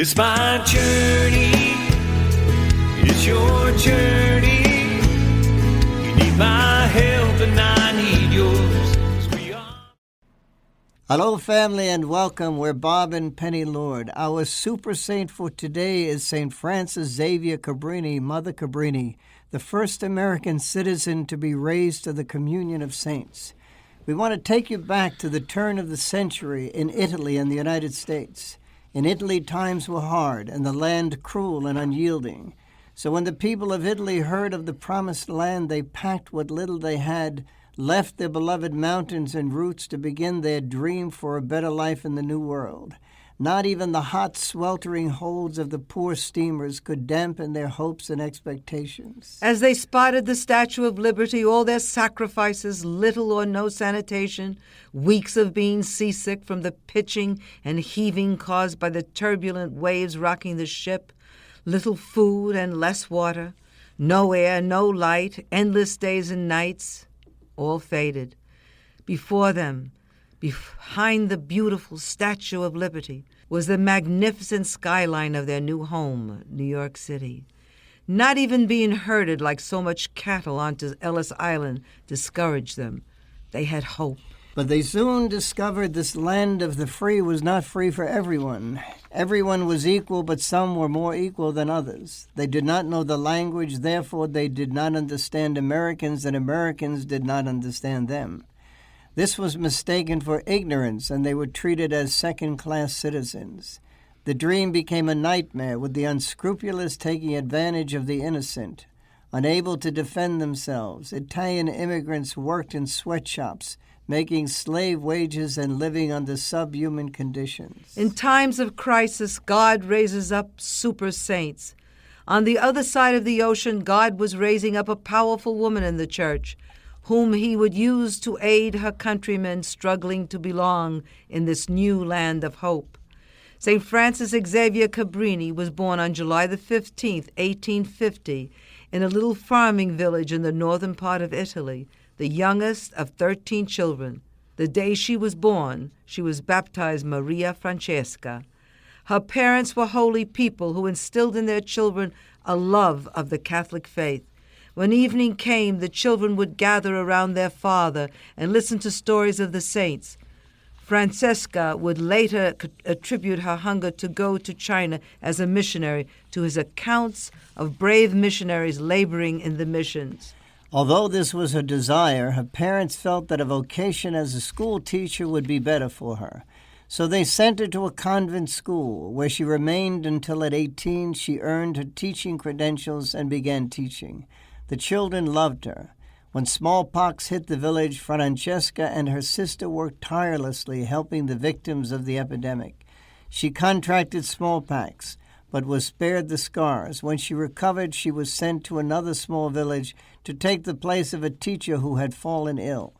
It's my journey, it's your journey. You need my help and I need yours. 'Cause we are... Hello, family, and welcome. We're Bob and Penny Lord. Our super saint for today is St. Frances Xavier Cabrini, Mother Cabrini, the first American citizen to be raised to the communion of saints. We want to take you back to the turn of the century in Italy and the United States. In Italy, times were hard and the land cruel and unyielding. So when the people of Italy heard of the promised land, they packed what little they had, left their beloved mountains and roots to begin their dream for a better life in the New World. Not even the hot, sweltering holds of the poor steamers could dampen their hopes and expectations. As they spotted the Statue of Liberty, all their sacrifices, little or no sanitation, weeks of being seasick from the pitching and heaving caused by the turbulent waves rocking the ship, little food and less water, no air, no light, endless days and nights, all faded. Before them, behind the beautiful Statue of Liberty, was the magnificent skyline of their new home, New York City. Not even being herded like so much cattle onto Ellis Island discouraged them. They had hope. But they soon discovered this land of the free was not free for everyone. Everyone was equal, but some were more equal than others. They did not know the language, therefore they did not understand Americans, and Americans did not understand them. This was mistaken for ignorance, and they were treated as second-class citizens. The dream became a nightmare, with the unscrupulous taking advantage of the innocent. Unable to defend themselves, Italian immigrants worked in sweatshops, making slave wages and living under subhuman conditions. In times of crisis, God raises up super saints. On the other side of the ocean, God was raising up a powerful woman in the church, whom he would use to aid her countrymen struggling to belong in this new land of hope. St. Frances Xavier Cabrini was born on July the 15th, 1850, in a little farming village in the northern part of Italy, the youngest of 13 children. The day she was born, she was baptized Maria Francesca. Her parents were holy people who instilled in their children a love of the Catholic faith. When evening came, the children would gather around their father and listen to stories of the saints. Francesca would later attribute her hunger to go to China as a missionary to his accounts of brave missionaries laboring in the missions. Although this was her desire, her parents felt that a vocation as a school teacher would be better for her. So they sent her to a convent school, where she remained until at 18 she earned her teaching credentials and began teaching. The children loved her. When smallpox hit the village, Francesca and her sister worked tirelessly helping the victims of the epidemic. She contracted smallpox, but was spared the scars. When she recovered, she was sent to another small village to take the place of a teacher who had fallen ill.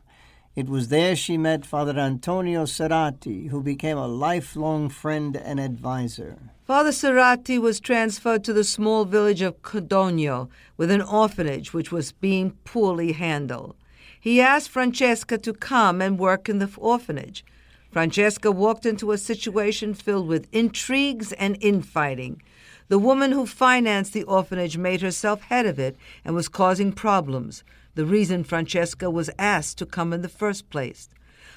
It was there she met Father Antonio Cerati, who became a lifelong friend and advisor. Father Cerati was transferred to the small village of Codogno with an orphanage which was being poorly handled. He asked Francesca to come and work in the orphanage. Francesca walked into a situation filled with intrigues and infighting. The woman who financed the orphanage made herself head of it and was causing problems, the reason Francesca was asked to come in the first place.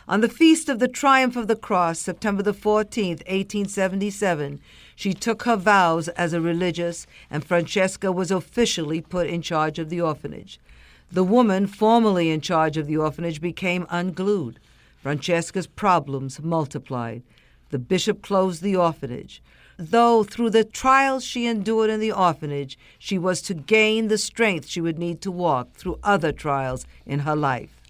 On the Feast of the Triumph of the Cross, September the 14th, 1877, she took her vows as a religious, and Francesca was officially put in charge of the orphanage. The woman formerly in charge of the orphanage became unglued. Francesca's problems multiplied. The bishop closed the orphanage. Though through the trials she endured in the orphanage, she was to gain the strength she would need to walk through other trials in her life.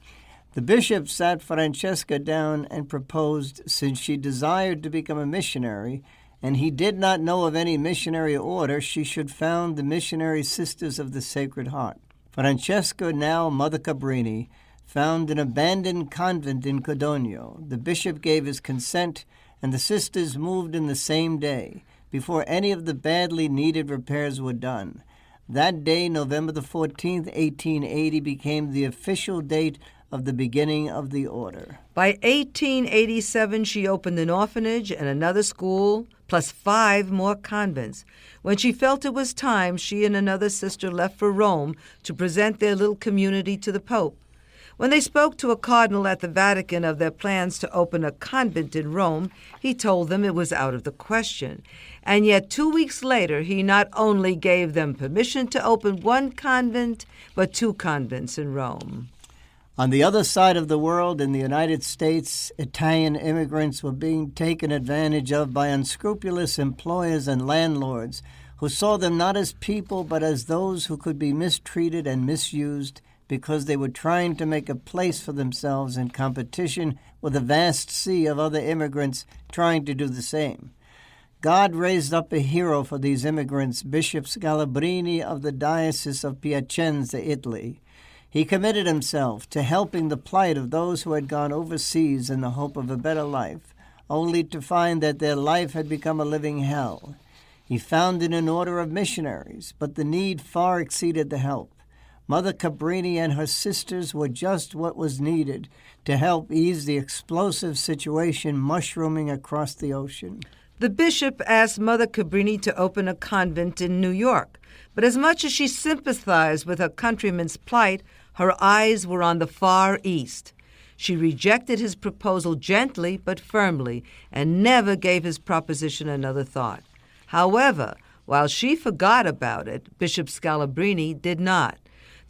The bishop sat Francesca down and proposed, since she desired to become a missionary, and he did not know of any missionary order, she should found the Missionary Sisters of the Sacred Heart. Francesca, now Mother Cabrini, found an abandoned convent in Codogno. The bishop gave his consent, and the sisters moved in the same day, before any of the badly needed repairs were done. That day, November the 14th, 1880, became the official date of the beginning of the order. By 1887, she opened an orphanage and another school, plus 5 more convents. When she felt it was time, she and another sister left for Rome to present their little community to the Pope. When they spoke to a cardinal at the Vatican of their plans to open a convent in Rome, he told them it was out of the question. And yet 2 weeks later, he not only gave them permission to open 1 convent, but 2 convents in Rome. On the other side of the world, in the United States, Italian immigrants were being taken advantage of by unscrupulous employers and landlords who saw them not as people but as those who could be mistreated and misused because they were trying to make a place for themselves in competition with a vast sea of other immigrants trying to do the same. God raised up a hero for these immigrants, Bishop Cabrini of the Diocese of Piacenza, Italy. He committed himself to helping the plight of those who had gone overseas in the hope of a better life, only to find that their life had become a living hell. He founded an order of missionaries, but the need far exceeded the help. Mother Cabrini and her sisters were just what was needed to help ease the explosive situation mushrooming across the ocean. The bishop asked Mother Cabrini to open a convent in New York, but as much as she sympathized with her countrymen's plight, her eyes were on the Far East. She rejected his proposal gently but firmly and never gave his proposition another thought. However, while she forgot about it, Bishop Cabrini did not.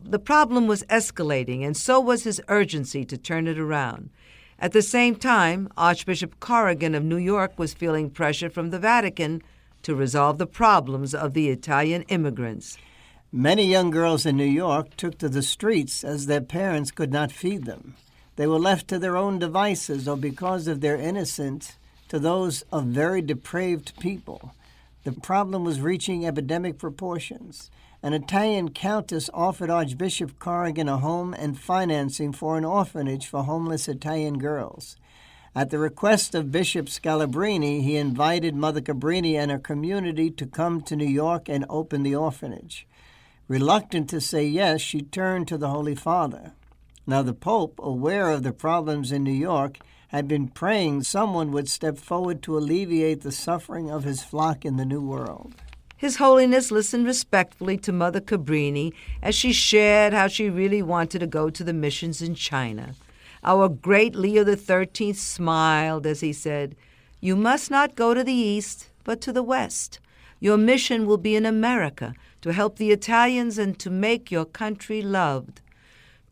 The problem was escalating, and so was his urgency to turn it around. At the same time, Archbishop Corrigan of New York was feeling pressure from the Vatican to resolve the problems of the Italian immigrants. Many young girls in New York took to the streets as their parents could not feed them. They were left to their own devices or because of their innocence to those of very depraved people. The problem was reaching epidemic proportions. An Italian countess offered Archbishop Corrigan a home and financing for an orphanage for homeless Italian girls. At the request of Bishop Cabrini, he invited Mother Cabrini and her community to come to New York and open the orphanage. Reluctant to say yes, she turned to the Holy Father. Now the Pope, aware of the problems in New York, had been praying someone would step forward to alleviate the suffering of his flock in the New World. His Holiness listened respectfully to Mother Cabrini as she shared how she really wanted to go to the missions in China. Our great Leo XIII smiled as he said, "You must not go to the East, but to the West. Your mission will be in America, to help the Italians and to make your country loved."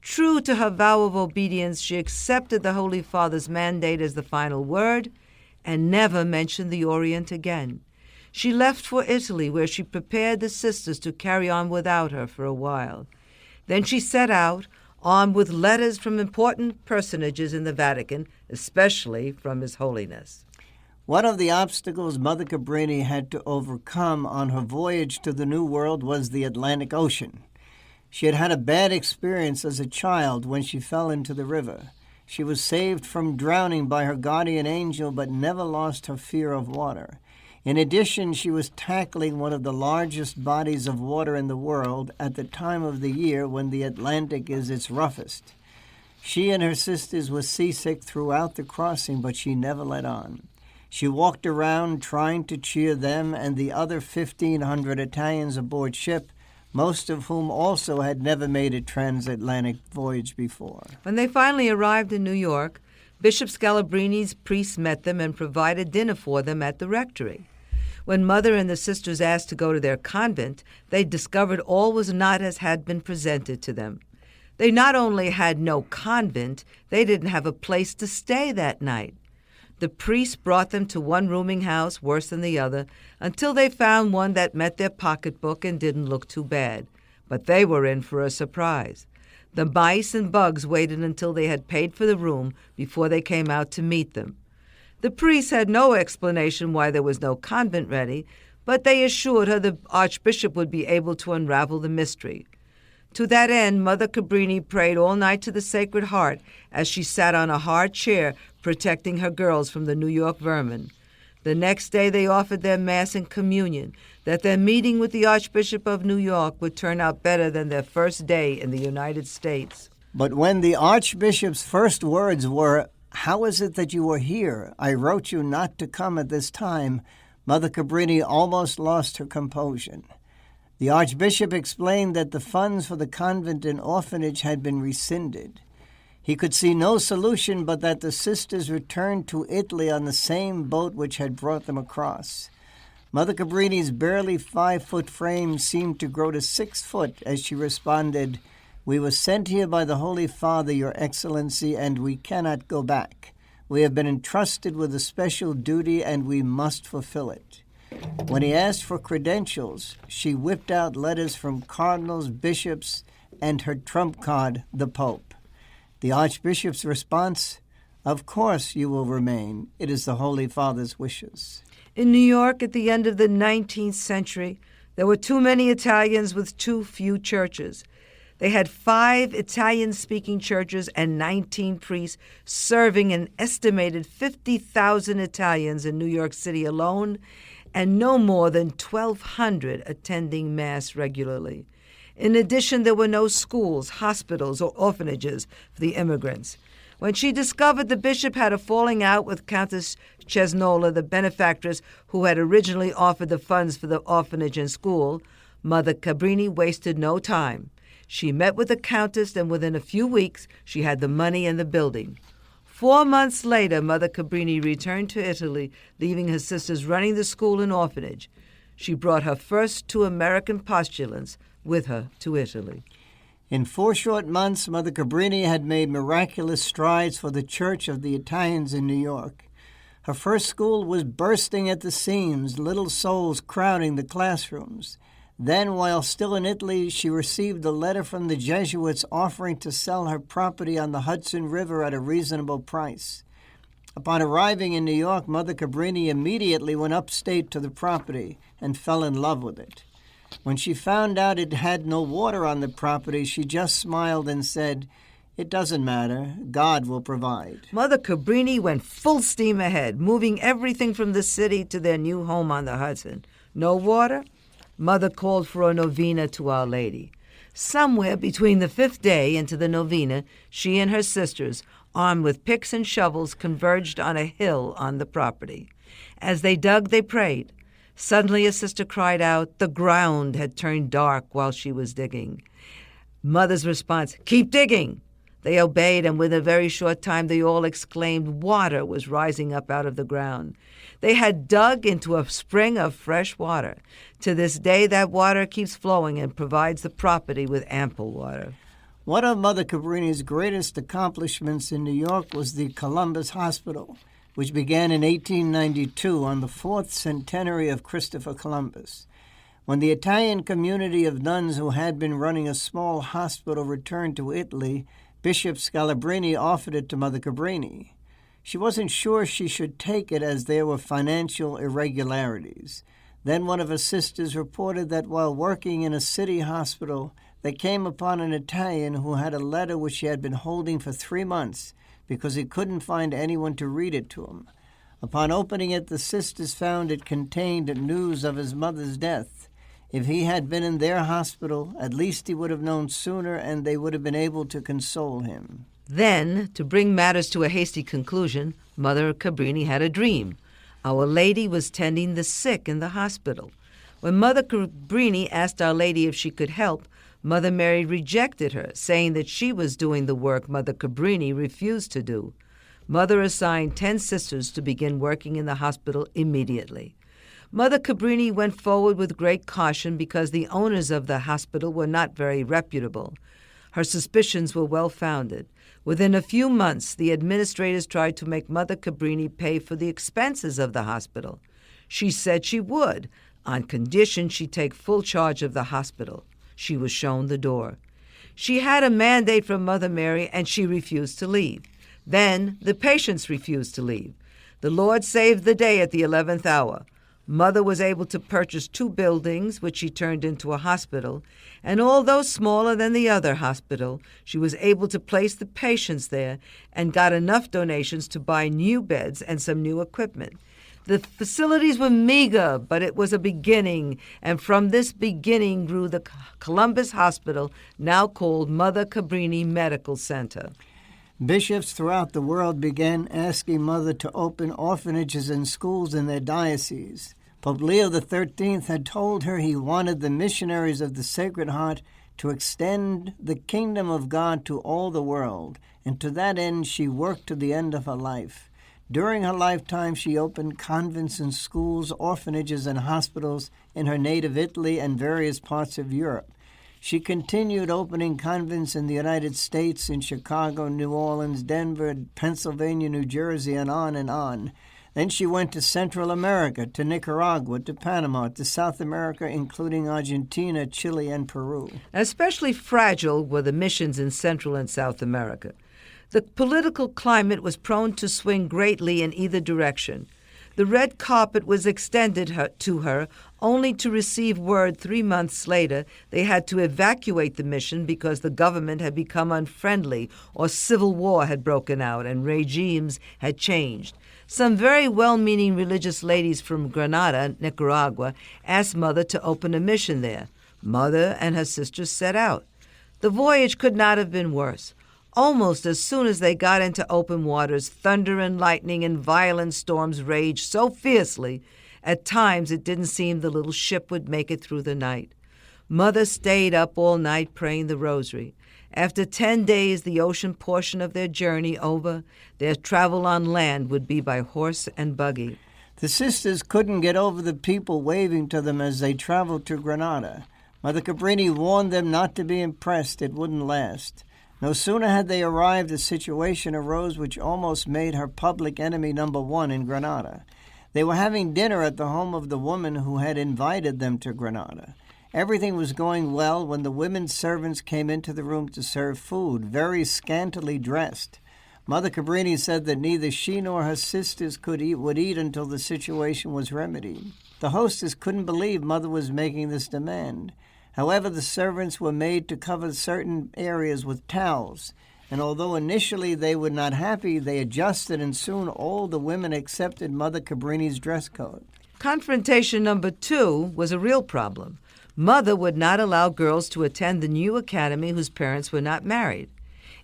True to her vow of obedience, she accepted the Holy Father's mandate as the final word and never mentioned the Orient again. She left for Italy, where she prepared the sisters to carry on without her for a while. Then she set out, armed with letters from important personages in the Vatican, especially from His Holiness. One of the obstacles Mother Cabrini had to overcome on her voyage to the New World was the Atlantic Ocean. She had had a bad experience as a child when she fell into the river. She was saved from drowning by her guardian angel, but never lost her fear of water. In addition, she was tackling one of the largest bodies of water in the world at the time of the year when the Atlantic is its roughest. She and her sisters were seasick throughout the crossing, but she never let on. She walked around trying to cheer them and the other 1,500 Italians aboard ship, most of whom also had never made a transatlantic voyage before. When they finally arrived in New York, Bishop Cabrini priests met them and provided dinner for them at the rectory. When Mother and the sisters asked to go to their convent, they discovered all was not as had been presented to them. They not only had no convent, they didn't have a place to stay that night. The priests brought them to one rooming house worse than the other until they found one that met their pocketbook and didn't look too bad. But they were in for a surprise. The mice and bugs waited until they had paid for the room before they came out to meet them. The priests had no explanation why there was no convent ready, but they assured her the Archbishop would be able to unravel the mystery. To that end, Mother Cabrini prayed all night to the Sacred Heart as she sat on a hard chair protecting her girls from the New York vermin. The next day they offered their Mass and Communion, that their meeting with the Archbishop of New York would turn out better than their first day in the United States. But when the Archbishop's first words were, "How is it that you are here? I wrote you not to come at this time," Mother Cabrini almost lost her composure. The Archbishop explained that the funds for the convent and orphanage had been rescinded. He could see no solution but that the sisters returned to Italy on the same boat which had brought them across. Mother Cabrini's barely 5-foot frame seemed to grow to 6 foot as she responded, "We were sent here by the Holy Father, Your Excellency, and we cannot go back. We have been entrusted with a special duty, and we must fulfill it." When he asked for credentials, she whipped out letters from cardinals, bishops, and her trump card, the Pope. The Archbishop's response, "Of course you will remain. It is the Holy Father's wishes." In New York at the end of the 19th century, there were too many Italians with too few churches. They had 5 Italian-speaking churches and 19 priests serving an estimated 50,000 Italians in New York City alone, and no more than 1,200 attending Mass regularly. In addition, there were no schools, hospitals, or orphanages for the immigrants. When she discovered the bishop had a falling out with Countess Cesnola, the benefactress who had originally offered the funds for the orphanage and school, Mother Cabrini wasted no time. She met with the Countess, and within a few weeks she had the money and the building. 4 months later, Mother Cabrini returned to Italy, leaving her sisters running the school and orphanage. She brought her first 2 American postulants with her to Italy. In 4 short months, Mother Cabrini had made miraculous strides for the Church of the Italians in New York. Her first school was bursting at the seams, little souls crowding the classrooms. Then, while still in Italy, she received a letter from the Jesuits offering to sell her property on the Hudson River at a reasonable price. Upon arriving in New York, Mother Cabrini immediately went upstate to the property and fell in love with it. When she found out it had no water on the property, she just smiled and said, "It doesn't matter. God will provide." Mother Cabrini went full steam ahead, moving everything from the city to their new home on the Hudson. No water? Mother called for a novena to Our Lady. Somewhere between the 5th day into the novena, she and her sisters, armed with picks and shovels, converged on a hill on the property. As they dug, they prayed. Suddenly a sister cried out. The ground had turned dark while she was digging. Mother's response, "Keep digging!" They obeyed, and within a very short time they all exclaimed water was rising up out of the ground. They had dug into a spring of fresh water. To this day, that water keeps flowing and provides the property with ample water. One of Mother Cabrini's greatest accomplishments in New York was the Columbus Hospital, which began in 1892 on the 4th centenary of Christopher Columbus. When the Italian community of nuns who had been running a small hospital returned to Italy, Bishop Scalabrini offered it to Mother Cabrini. She wasn't sure she should take it as there were financial irregularities. Then one of her sisters reported that while working in a city hospital, they came upon an Italian who had a letter which he had been holding for 3 months because he couldn't find anyone to read it to him. Upon opening it, the sisters found it contained news of his mother's death. If he had been in their hospital, at least he would have known sooner, and they would have been able to console him. Then, to bring matters to a hasty conclusion, Mother Cabrini had a dream. Our Lady was tending the sick in the hospital. When Mother Cabrini asked Our Lady if she could help, Mother Mary rejected her, saying that she was doing the work Mother Cabrini refused to do. Mother assigned 10 sisters to begin working in the hospital immediately. Mother Cabrini went forward with great caution because the owners of the hospital were not very reputable. Her suspicions were well-founded. Within a few months, the administrators tried to make Mother Cabrini pay for the expenses of the hospital. She said she would, on condition she take full charge of the hospital. She was shown the door. She had a mandate from Mother Mary, and she refused to leave. Then the patients refused to leave. The Lord saved the day at the 11th hour. Mother was able to purchase 2 buildings, which she turned into a hospital, and although smaller than the other hospital, she was able to place the patients there and got enough donations to buy new beds and some new equipment. The facilities were meager, but it was a beginning, and from this beginning grew the Columbus Hospital, now called Mother Cabrini Medical Center. Bishops throughout the world began asking Mother to open orphanages and schools in their dioceses. Pope Leo XIII had told her he wanted the missionaries of the Sacred Heart to extend the kingdom of God to all the world, and to that end she worked to the end of her life. During her lifetime, she opened convents and schools, orphanages and hospitals in her native Italy and various parts of Europe. She continued opening convents in the United States, in Chicago, New Orleans, Denver, Pennsylvania, New Jersey, and on and on. Then she went to Central America, to Nicaragua, to Panama, to South America, including Argentina, Chile, and Peru. Especially fragile were the missions in Central and South America. The political climate was prone to swing greatly in either direction. The red carpet was extended to her, only to receive word 3 months later they had to evacuate the mission because the government had become unfriendly or civil war had broken out and regimes had changed. Some very well-meaning religious ladies from Granada, Nicaragua, asked Mother to open a mission there. Mother and her sisters set out. The voyage could not have been worse. Almost as soon as they got into open waters, thunder and lightning and violent storms raged so fiercely, at times it didn't seem the little ship would make it through the night. Mother stayed up all night praying the rosary. After 10 days, the ocean portion of their journey over, their travel on land would be by horse and buggy. The sisters couldn't get over the people waving to them as they traveled to Granada. Mother Cabrini warned them not to be impressed. It wouldn't last. No sooner had they arrived, a situation arose which almost made her public enemy number one in Granada. They were having dinner at the home of the woman who had invited them to Granada. Everything was going well when the women's servants came into the room to serve food, very scantily dressed. Mother Cabrini said that neither she nor her sisters would eat until the situation was remedied. The hostess couldn't believe Mother was making this demand. However, the servants were made to cover certain areas with towels, and although initially they were not happy, they adjusted, and soon all the women accepted Mother Cabrini's dress code. Confrontation number 2 was a real problem. Mother would not allow girls to attend the new academy whose parents were not married.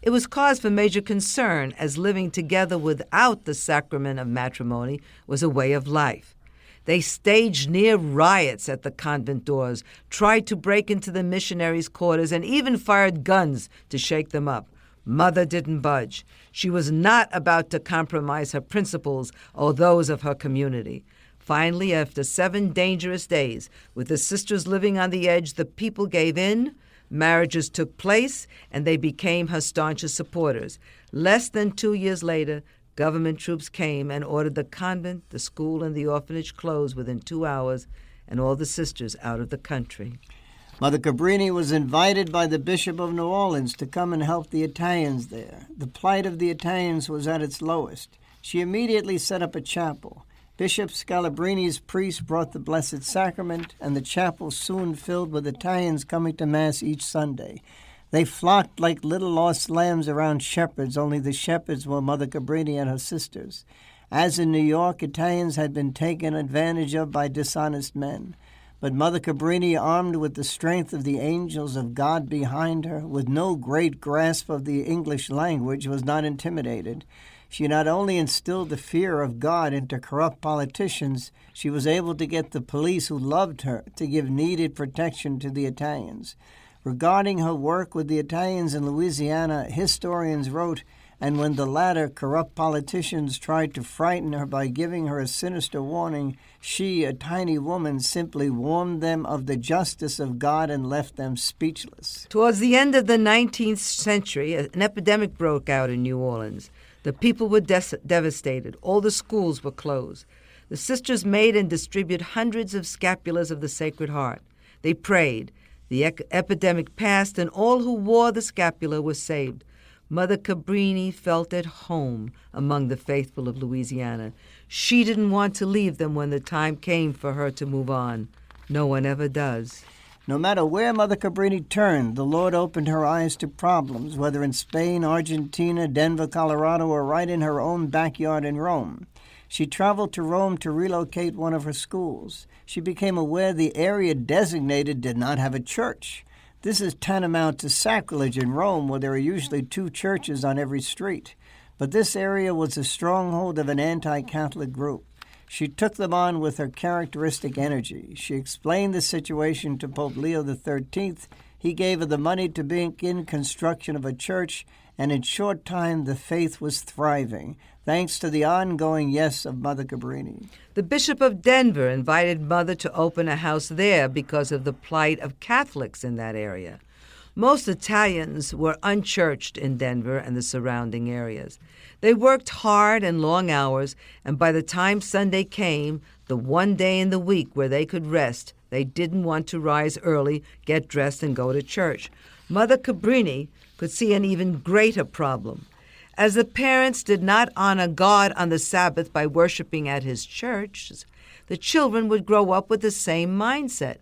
It was cause for major concern, as living together without the sacrament of matrimony was a way of life. They staged near riots at the convent doors, tried to break into the missionaries' quarters, and even fired guns to shake them up. Mother didn't budge. She was not about to compromise her principles or those of her community. Finally, after 7 dangerous days, with the sisters living on the edge, the people gave in, marriages took place, and they became her staunchest supporters. Less than 2 years later, government troops came and ordered the convent, the school, and the orphanage closed within 2 hours, and all the sisters out of the country. Mother Cabrini was invited by the Bishop of New Orleans to come and help the Italians there. The plight of the Italians was at its lowest. She immediately set up a chapel. Bishop Scalabrini's priests brought the Blessed Sacrament, and the chapel soon filled with Italians coming to Mass each Sunday. They flocked like little lost lambs around shepherds, only the shepherds were Mother Cabrini and her sisters. As in New York, Italians had been taken advantage of by dishonest men. But Mother Cabrini, armed with the strength of the angels of God behind her, with no great grasp of the English language, was not intimidated. She not only instilled the fear of God into corrupt politicians, she was able to get the police who loved her to give needed protection to the Italians. Regarding her work with the Italians in Louisiana, historians wrote, and when the latter corrupt politicians tried to frighten her by giving her a sinister warning, she, a tiny woman, simply warned them of the justice of God and left them speechless. Towards the end of the 19th century, an epidemic broke out in New Orleans. The people were devastated. All the schools were closed. The sisters made and distributed hundreds of scapulars of the Sacred Heart. They prayed. The epidemic passed, and all who wore the scapular were saved. Mother Cabrini felt at home among the faithful of Louisiana. She didn't want to leave them when the time came for her to move on. No one ever does. No matter where Mother Cabrini turned, the Lord opened her eyes to problems, whether in Spain, Argentina, Denver, Colorado, or right in her own backyard in Rome. She traveled to Rome to relocate one of her schools. She became aware the area designated did not have a church. This is tantamount to sacrilege in Rome, where there are usually 2 churches on every street. But this area was a stronghold of an anti-Catholic group. She took them on with her characteristic energy. She explained the situation to Pope Leo XIII. He gave her the money to begin construction of a church, and in short time the faith was thriving, thanks to the ongoing yes of Mother Cabrini. The Bishop of Denver invited Mother to open a house there because of the plight of Catholics in that area. Most Italians were unchurched in Denver and the surrounding areas. They worked hard and long hours, and by the time Sunday came, the one day in the week where they could rest, they didn't want to rise early, get dressed, and go to church. Mother Cabrini could see an even greater problem. As the parents did not honor God on the Sabbath by worshiping at his church, the children would grow up with the same mindset.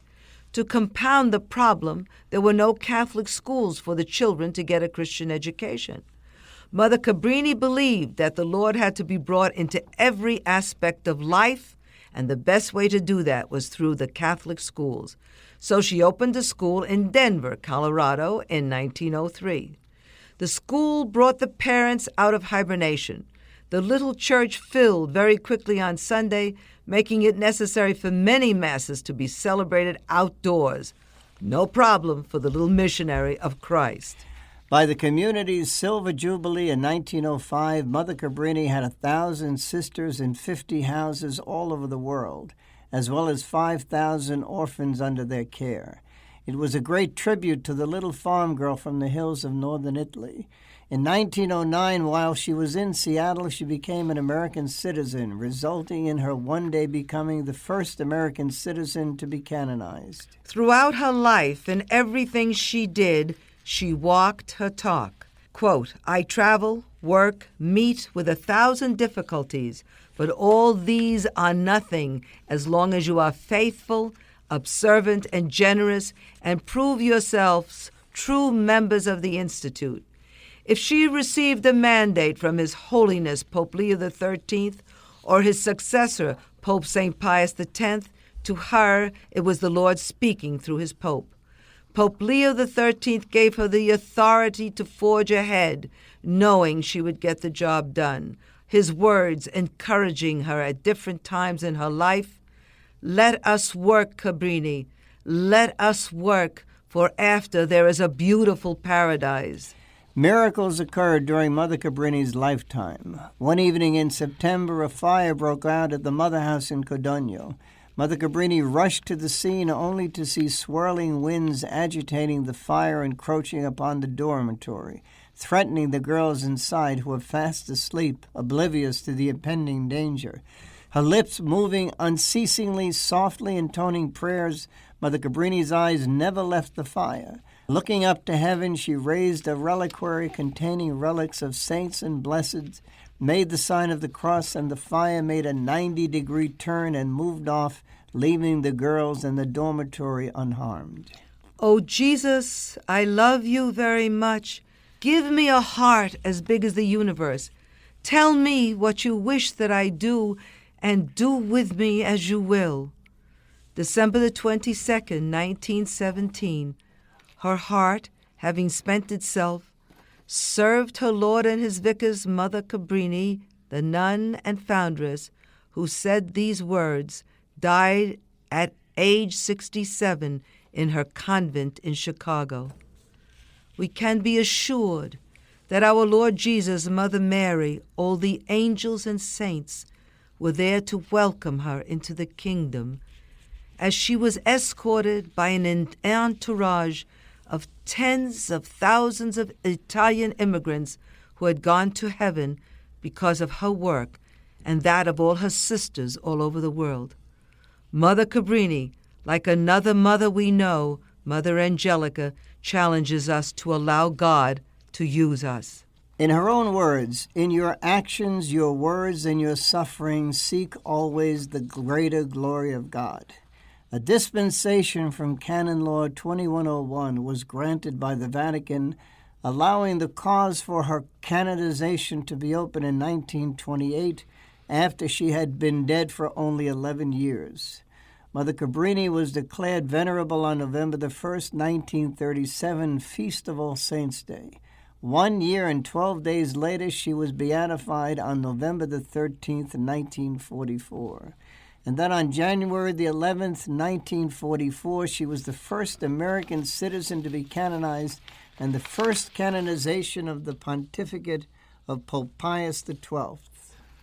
To compound the problem, there were no Catholic schools for the children to get a Christian education. Mother Cabrini believed that the Lord had to be brought into every aspect of life, and the best way to do that was through the Catholic schools. So she opened a school in Denver, Colorado in 1903. The school brought the parents out of hibernation. The little church filled very quickly on Sunday, making it necessary for many masses to be celebrated outdoors. No problem for the little missionary of Christ. By the community's Silver Jubilee in 1905, Mother Cabrini had 1,000 sisters in 50 houses all over the world, as well as 5,000 orphans under their care. It was a great tribute to the little farm girl from the hills of northern Italy. In 1909, while she was in Seattle, she became an American citizen, resulting in her one day becoming the first American citizen to be canonized. Throughout her life and everything she did, she walked her talk. Quote, I travel, work, meet with 1,000 difficulties, but all these are nothing as long as you are faithful, observant, and generous, and prove yourselves true members of the Institute. If she received a mandate from His Holiness Pope Leo XIII or his successor, Pope St. Pius X, to her it was the Lord speaking through his Pope. Pope Leo XIII gave her the authority to forge ahead, knowing she would get the job done. His words encouraging her at different times in her life, let us work, Cabrini, let us work, for after there is a beautiful paradise. Miracles occurred during Mother Cabrini's lifetime. One evening in September, a fire broke out at the motherhouse in Codogno. Mother Cabrini rushed to the scene only to see swirling winds agitating the fire encroaching upon the dormitory, threatening the girls inside who were fast asleep, oblivious to the impending danger. Her lips moving unceasingly, softly intoning prayers, Mother Cabrini's eyes never left the fire. Looking up to heaven, she raised a reliquary containing relics of saints and blesseds, made the sign of the cross, and the fire made a 90-degree turn and moved off, leaving the girls in the dormitory unharmed. Oh, Jesus, I love you very much. Give me a heart as big as the universe. Tell me what you wish that I do, and do with me as you will. December the 22nd, 1917, her heart, having spent itself, served her Lord and his vicar's Mother Cabrini, the nun and foundress, who said these words, died at age 67 in her convent in Chicago. We can be assured that our Lord Jesus, Mother Mary, all the angels and saints were there to welcome her into the kingdom, as she was escorted by an entourage of tens of thousands of Italian immigrants who had gone to heaven because of her work and that of all her sisters all over the world. Mother Cabrini, like another mother we know, Mother Angelica, challenges us to allow God to use us. In her own words, in your actions, your words, and your sufferings, seek always the greater glory of God. A dispensation from Canon Law 2101 was granted by the Vatican, allowing the cause for her canonization to be open in 1928, after she had been dead for only 11 years. Mother Cabrini was declared venerable on November the 1st, 1937, Feast of All Saints' Day. 1 year and 12 days later, she was beatified on November the 13th, 1944. And then on January the 11th, 1944, she was the first American citizen to be canonized and the first canonization of the pontificate of Pope Pius XII.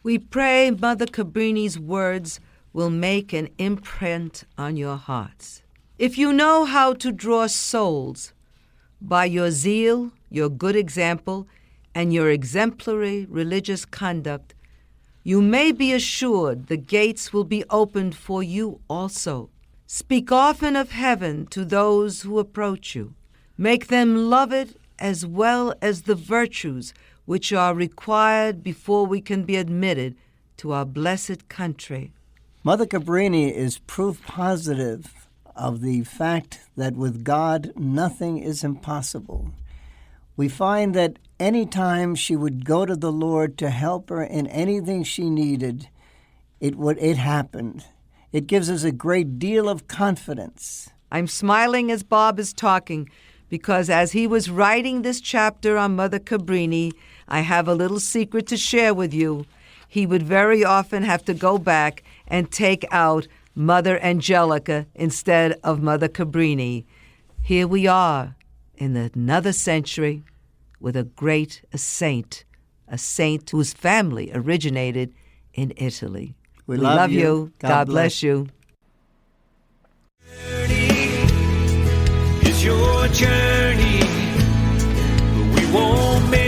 We pray Mother Cabrini's words will make an imprint on your hearts. If you know how to draw souls by your zeal, your good example, and your exemplary religious conduct, you may be assured the gates will be opened for you also. Speak often of heaven to those who approach you. Make them love it as well as the virtues which are required before we can be admitted to our blessed country. Mother Cabrini is proof positive of the fact that with God nothing is impossible. We find that any time she would go to the Lord to help her in anything she needed, it happened. It gives us a great deal of confidence. I'm smiling as Bob is talking because as he was writing this chapter on Mother Cabrini, I have a little secret to share with you. He would very often have to go back and take out Mother Angelica instead of Mother Cabrini. Here we are in another century with a saint whose family originated in Italy. We love you. God bless you. It's your journey, but we won't make